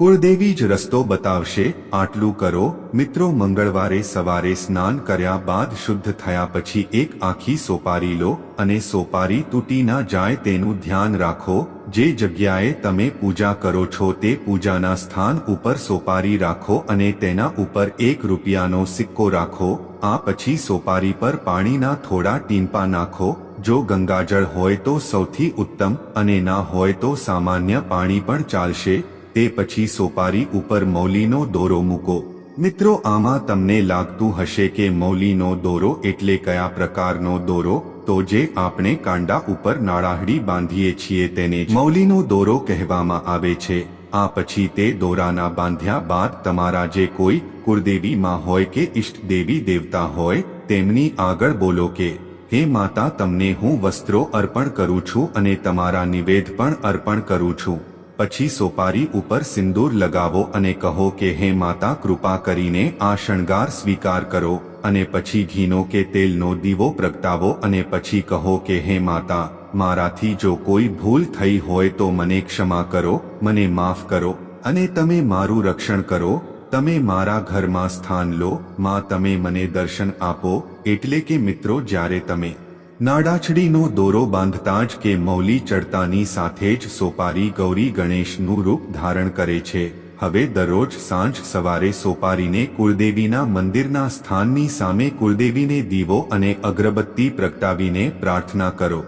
કુળદેવી જ રસ્તો બતાવશે, આટલું કરો મિત્રો। મંગળવારે સવારે સ્નાન કર્યા બાદ શુદ્ધ થયા પછી એક આખી સોપારી લો અને સોપારી તૂટી ન જાય તેનું ધ્યાન રાખો। જે જગ્યાએ તમે પૂજા કરો છો તે પૂજાના સ્થાન ઉપર સોપારી રાખો અને તેના ઉપર 1 રૂપિયાનો સિક્કો રાખો। આ પછી સોપારી પર પાણીના થોડા ટીંપા નાખો। જો ગંગાજળ હોય તો સૌથી ઉત્તમ અને ના હોય તો સામાન્ય પાણી પણ ચાલશે। તે પછી સોપારી ઉપર મૌલીનો દોરો મૂકો। મિત્રો, આમાં તમને લાગતું હશે કે મૌલીનો દોરો એટલે કયા પ્રકારનો દોરો? તો જે આપણે કાંડા ઉપર નાળાહડી બાંધીએ છીએ તેને જ મૌલીનો દોરો કહેવામાં આવે છે। આ પછી તે દોરાના બાંધ્યા બાદ તમારા જે કોઈ કુળદેવી માં હોય કે ઇષ્ટ દેવી દેવતા હોય તેમની આગળ બોલો કે હે માતા, તમને હું વસ્ત્રો અર્પણ કરું છું અને તમારા નિવેદ પણ અર્પણ કરું છું। પછી સોપારી ઉપર સિંદૂર લગાવો અને કહો કે હે માતા, કૃપા કરીને આ શણગાર સ્વીકાર કરો। અને પછી ઘીનો કે તેલનો દીવો પ્રગટાવો અને પછી કહો કે હે માતા, મારાથી જો કોઈ ભૂલ થઈ હોય તો મને ક્ષમા કરો, મને માફ કરો અને તમે મારું રક્ષણ કરો। તમે મારા ઘરમાં સ્થાન લો માં, તમે મને દર્શન આપો। એટલે કે મિત્રો, જ્યારે તમે નાડાછડીનો દોરો બાંધતા જ કે મૌલી ચડતાની સાથે જ સોપારી ગૌરી ગણેશનું રૂપ ધારણ કરે છે। હવે દરરોજ સાંજ સવારે સોપારીને કુળદેવીના મંદિરના સ્થાનની સામે કુળદેવીને દીવો અને અગરબત્તી પ્રગટાવીને પ્રાર્થના કરો।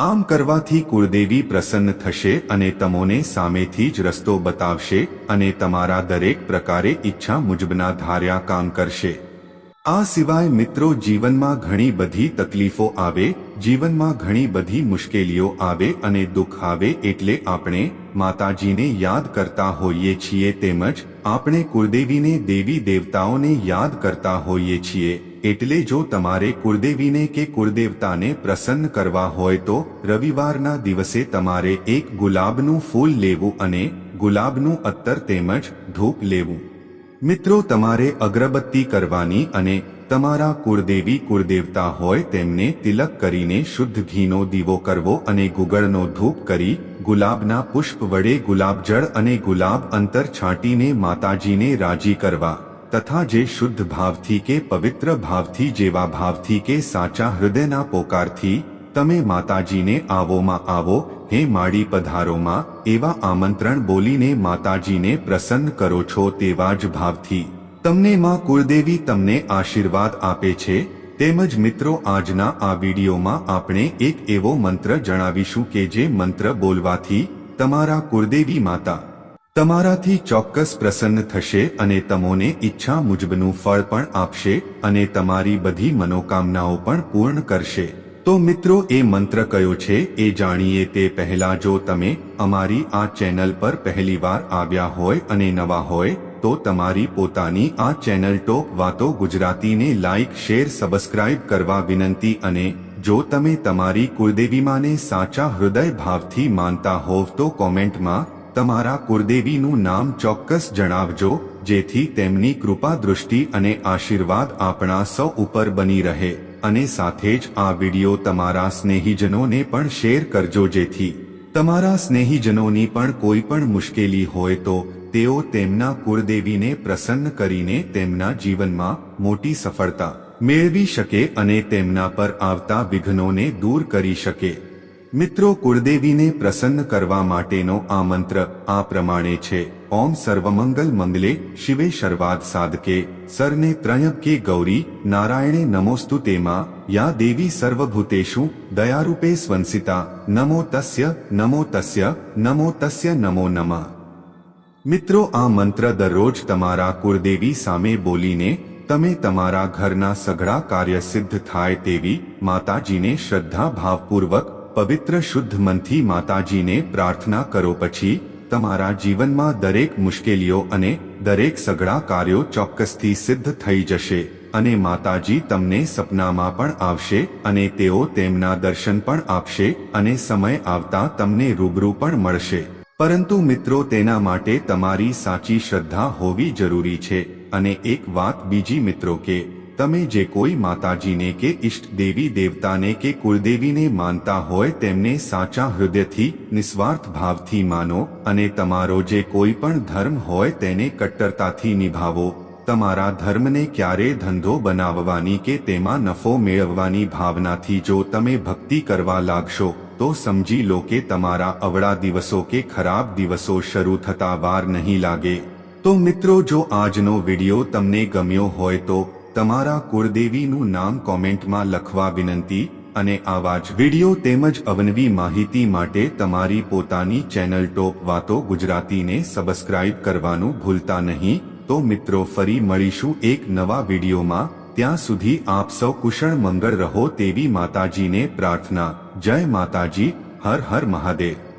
આમ કરવાથી કુળદેવી પ્રસન્ન થશે અને તમને સામેથી જ રસ્તો બતાવશે અને તમારા દરેક પ્રકારે ઈચ્છા મુજબના ધાર્યા કામ કરશે। આ સિવાય મિત્રો, જીવનમાં ઘણી બધી તકલીફો આવે, જીવનમાં ઘણી બધી મુશ્કેલીઓ આવે અને દુઃખ આવે એટલે આપણે માતાજીને યાદ કરતા હોઈએ છીએ, તેમજ આપણે કુળદેવીને દેવી દેવતાઓને યાદ કરતા હોઈએ છીએ। એટલે જો તમારે કુળદેવીને કે કુળદેવતાને પ્રસન્ન કરવા હોય તો રવિવારના દિવસે તમારે એક ગુલાબનું ફૂલ લેવું અને ગુલાબનું અત્તર તેમજ ધૂપ લેવું। મિત્રો, તમારે અગરબત્તી કરવાની અને તમારા કુળદેવી કુળદેવતા હોય તેમને તિલક કરીને શુદ્ધ ઘીનો દીવો કરવો અને ગુગળનો ધૂપ કરી ગુલાબના પુષ્પ વડે ગુલાબજળ અને ગુલાબ અંતર છાંટીને માતાજીને રાજી કરવા। તથા જે શુદ્ધ ભાવથી કે પવિત્ર ભાવથી, જેવા ભાવથી કે સાચા હૃદયના પોકારથી તમે માતાજીને આવોમાં આવો, હે માડી પધારોમાં એવા આમંત્રણ બોલીને માતાજીને પ્રસન્ન કરો છો તેવા જ ભાવથી તમને માં કુળદેવી તમને આશીર્વાદ આપે છે। તેમજ મિત્રો, આજના આ વિડીયોમાં આપણે એક એવો મંત્ર જણાવીશું કે જે મંત્ર બોલવાથી તમારા કુળદેવી માતા તમારાથી ચોક્કસ પ્રસન્ન થશે અને તમને ઈચ્છા મુજબનું ફળ પણ આપશે અને તમારી બધી મનોકામનાઓ પણ પૂર્ણ કરશે। તો મિત્રો, એ મંત્ર કયો છે એ જાણીએ તે પહેલા જો તમે અમારી આ ચેનલ પર પહેલીવાર આવ્યા હોય અને નવા હોય તો તમારી પોતાની આ ચેનલ ટોપ વાતો ગુજરાતીને લાઈક, શેર, સબસ્ક્રાઇબ કરવા વિનંતી। અને જો તમે તમારી કુળદેવીમાને સાચા હૃદય ભાવથી માનતા હોવ તો કોમેન્ટમાં તમારા કુળદેવીનું નામ ચોક્કસ જણાવજો, જેથી તેમની કૃપા દૃષ્ટિ અને આશીર્વાદ આપણા સૌ ઉપર બની રહે। અને સાથે જ આ વિડીયો તમારા સ્નેહીજનોને પણ શેર કરજો, જેથી તમારા સ્નેહીજનોની પણ કોઈ પણ મુશ્કેલી હોય તો તેઓ તેમના કુળદેવીને પ્રસન્ન કરીને તેમના જીવનમાં મોટી સફળતા મેળવી શકે અને તેમના પર આવતા વિઘ્નોને દૂર કરી શકે। મિત્રો, કુળદેવીને પ્રસન્ન કરવા માટેનો આ મંત્ર આ પ્રમાણે છે। ઓમ સર્વમંગલ મંગલે શિવે સર્વાર્થ સાધકે સરને ત્રયંબકે ગૌરી નારાયણે નમોસ્તુતે માં યા દેવી સર્વભૂતેષુ દયારૂપે સ્વંસિતા નમો તસ્ય નમો તસ્ય નમો તસ્ય નમો નમઃ। મિત્રો, આ મંત્ર દરરોજ તમારા કુળદેવી સામે બોલીને તમે તમારા ઘરના સઘળા કાર્ય સિદ્ધ થાય તેવી માતાજીને શ્રદ્ધા ભાવપૂર્વક પવિત્ર શુદ્ધ મનથી માતાજીને પ્રાર્થના કરો। પછી તમારા જીવનમાં દરેક મુશ્કેલીઓ અને દરેક સઘળા કાર્યો ચોક્કસથી સિદ્ધ થઈ જશે અને માતાજી તમને સપનામાં પણ આવશે અને તેઓ તેમના દર્શન પણ આપશે અને સમય આવતા તમને રૂબરૂ પણ મળશે। પરંતુ મિત્રો, તેના માટે તમારી સાચી શ્રદ્ધા હોવી જરૂરી છે। અને એક વાત બીજી મિત્રો કે તમે જે કોઈ માતાજીને કે ઇષ્ટ દેવી દેવતાને કે કુળદેવીને માનતા હોય તેમને સાચા હૃદયથી નિસ્વાર્થ ભાવથી માનો અને તમારો જે કોઈ પણ ધર્મ હોય તેને કટ્ટરતાથી નિભાવો। તમારા ધર્મને ક્યારે ધંધો બનાવવાની કે તેમાં નફો મેળવવાની ભાવનાથી જો તમે ભક્તિ કરવા લાગશો તો સમજી લો કે તમારા અવળા દિવસો કે ખરાબ દિવસો શરૂ થતા વાર નહીં લાગે। તો મિત્રો, જો આજનો વિડિયો તમને ગમ્યો હોય તો તમારા કુળદેવીનું નામ કોમેન્ટમાં લખવા વિનંતી અને આવા જ વિડિયો તેમજ અવનવી માહિતી માટે તમારી પોતાની ચેનલ ટોપ વાતો ગુજરાતીને સબસ્ક્રાઇબ કરવાનું ભૂલતા નહીં। તો મિત્રો, ફરી મળીશું એક નવા વિડિયોમાં। ત્યાં સુધી આપ સૌ કુશળ મંગળ રહો તેવી માતાજીને પ્રાર્થના। જય માતાજી, હર હર મહાદેવ।